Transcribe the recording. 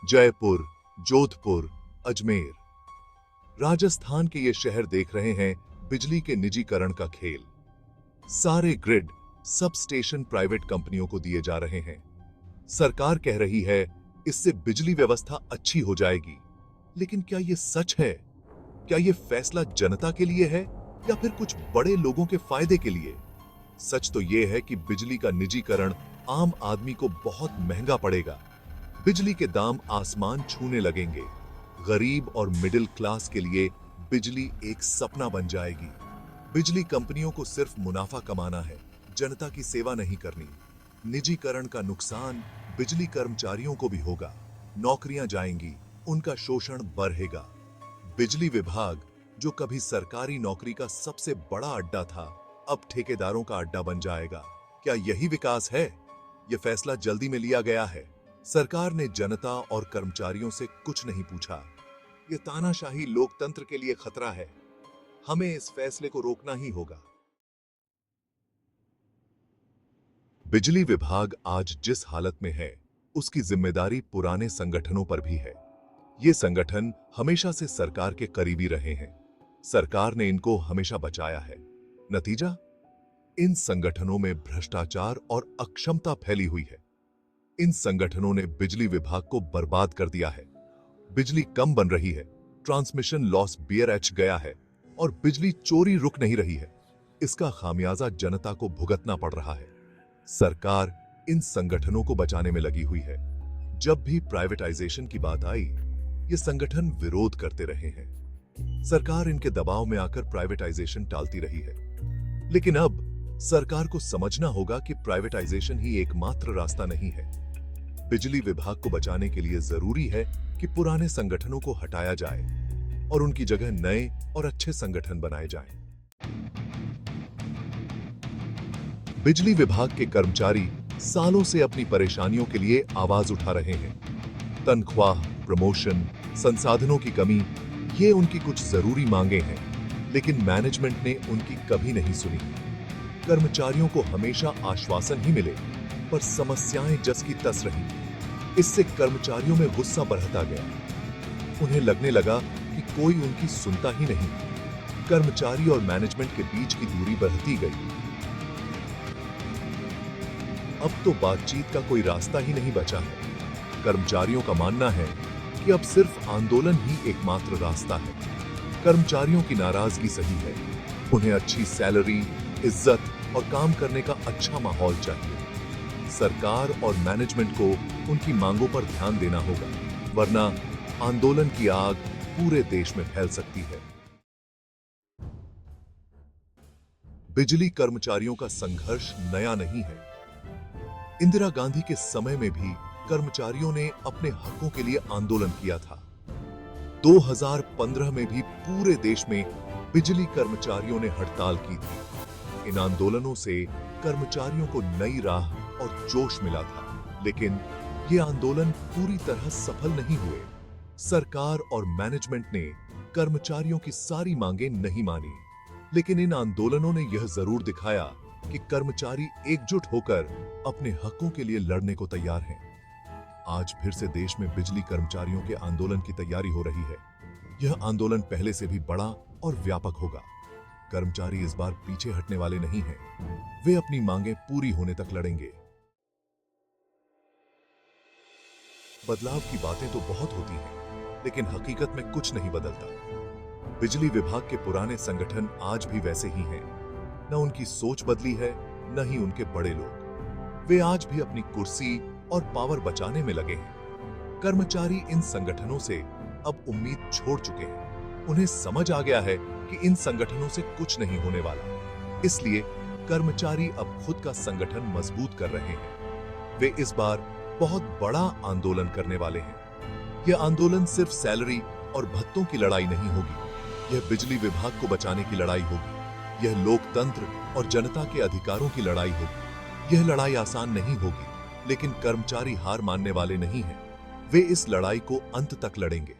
जयपुर, जोधपुर, अजमेर, राजस्थान के ये शहर देख रहे हैं बिजली के निजीकरण का खेल। सारे ग्रिड, सब स्टेशन प्राइवेट कंपनियों को दिए जा रहे हैं। सरकार कह रही है इससे बिजली व्यवस्था अच्छी हो जाएगी, लेकिन क्या ये सच है? क्या ये फैसला जनता के लिए है या फिर कुछ बड़े लोगों के फायदे के लिए? सच तो ये है कि बिजली का निजीकरण आम आदमी को बहुत महंगा पड़ेगा। बिजली के दाम आसमान छूने लगेंगे। गरीब और मिडिल क्लास के लिए बिजली एक सपना बन जाएगी। बिजली कंपनियों को सिर्फ मुनाफा कमाना है, जनता की सेवा नहीं करनी। निजीकरण का नुकसान बिजली कर्मचारियों को भी होगा। नौकरियां जाएंगी, उनका शोषण बढ़ेगा। बिजली विभाग, जो कभी सरकारी नौकरी का सबसे बड़ा अड्डा था, अब ठेकेदारों का अड्डा बन जाएगा। क्या यही विकास है? यह फैसला जल्दी में लिया गया है। सरकार ने जनता और कर्मचारियों से कुछ नहीं पूछा। यह तानाशाही लोकतंत्र के लिए खतरा है। हमें इस फैसले को रोकना ही होगा। बिजली विभाग आज जिस हालत में है, उसकी जिम्मेदारी पुराने संगठनों पर भी है। ये संगठन हमेशा से सरकार के करीबी रहे हैं। सरकार ने इनको हमेशा बचाया है। नतीजा? इन संगठनों में भ्रष्टाचार और अक्षमता फैली हुई है। इन संगठनों ने बिजली विभाग को बर्बाद कर दिया है। बिजली कम बन रही है, ट्रांसमिशन लॉस BRH गया है और बिजली चोरी रुक नहीं रही है। इसका खामियाजा जनता को भुगतना पड़ रहा है। सरकार इन संगठनों को बचाने में लगी हुई है। जब भी प्राइवेटाइजेशन की बात आई, ये संगठन विरोध करते रहे हैं। सरकार इनके दबाव में आकर प्राइवेटाइजेशन टालती रही है। लेकिन अब सरकार को समझना होगा कि प्राइवेटाइजेशन ही एकमात्र रास्ता नहीं है। बिजली विभाग को बचाने के लिए जरूरी है कि पुराने संगठनों को हटाया जाए और उनकी जगह नए और अच्छे संगठन बनाए जाएं। बिजली विभाग के कर्मचारी सालों से अपनी परेशानियों के लिए आवाज उठा रहे हैं। तनख्वाह, प्रमोशन, संसाधनों की कमी, ये उनकी कुछ जरूरी मांगे हैं, लेकिन मैनेजमेंट ने उनकी कभी नहीं सुनी। कर्मचारियों को हमेशा आश्वासन ही मिले, पर समस्याएं जस की तस रही। इससे कर्मचारियों में गुस्सा बढ़ता गया। उन्हें लगने लगा कि कोई उनकी सुनता ही नहीं। कर्मचारी और मैनेजमेंट के बीच की दूरी बढ़ती गई। अब तो बातचीत का कोई रास्ता ही नहीं बचा है। कर्मचारियों का मानना है कि अब सिर्फ आंदोलन ही एकमात्र रास्ता है। कर्मचारियों की नाराजगी सही है। उन्हें अच्छी सैलरी, इज्जत और काम करने का अच्छा माहौल चाहिए। सरकार और मैनेजमेंट को उनकी मांगों पर ध्यान देना होगा, वरना आंदोलन की आग पूरे देश में फैल सकती है। बिजली कर्मचारियों का संघर्ष नया नहीं है। इंदिरा गांधी के समय में भी कर्मचारियों ने अपने हकों के लिए आंदोलन किया था। 2015 में भी पूरे देश में बिजली कर्मचारियों ने हड़ताल की थी। इन आंदोलनों से कर्मचारियों को नई राह और जोश मिला था, लेकिन ये आंदोलन पूरी तरह सफल नहीं हुए। सरकार और मैनेजमेंट ने कर्मचारियों की सारी मांगें नहीं मानी, लेकिन इन आंदोलनों ने यह जरूर दिखाया कि कर्मचारी एकजुट होकर अपने हकों के लिए लड़ने को तैयार हैं। आज फिर से देश में बिजली कर्मचारियों के आंदोलन की तैयारी हो रही है। यह आंदोलन पहले से भी बड़ा और व्यापक होगा। कर्मचारी इस बार पीछे हटने वाले नहीं हैं। वे अपनी मांगें पूरी होने तक लड़ेंगे। बदलाव की बातें तो बहुत होती हैं, लेकिन हकीकत में कुछ नहीं बदलता। बिजली विभाग के पुराने संगठन आज भी वैसे ही हैं। न उनकी सोच बदली है, न ही उनके बड़े लोग। वे आज भी अपनी कुर्सी और पावर बचाने में लगे हैं। कर्मचारी इन संगठनों से अब उम्मीद छोड़ चुके हैं। उन्हें समझ आ गया है कि इन संगठनों से कुछ नहीं होने वाला। इसलिए कर्मचारी अब खुद का संगठन मजबूत कर रहे हैं। वे इस बार बहुत बड़ा आंदोलन करने वाले हैं। यह आंदोलन सिर्फ सैलरी और भत्तों की लड़ाई नहीं होगी। यह बिजली विभाग को बचाने की लड़ाई होगी। यह लोकतंत्र और जनता के अधिकारों की लड़ाई होगी। यह लड़ाई आसान नहीं होगी, लेकिन कर्मचारी हार मानने वाले नहीं हैं। वे इस लड़ाई को अंत तक लड़ेंगे।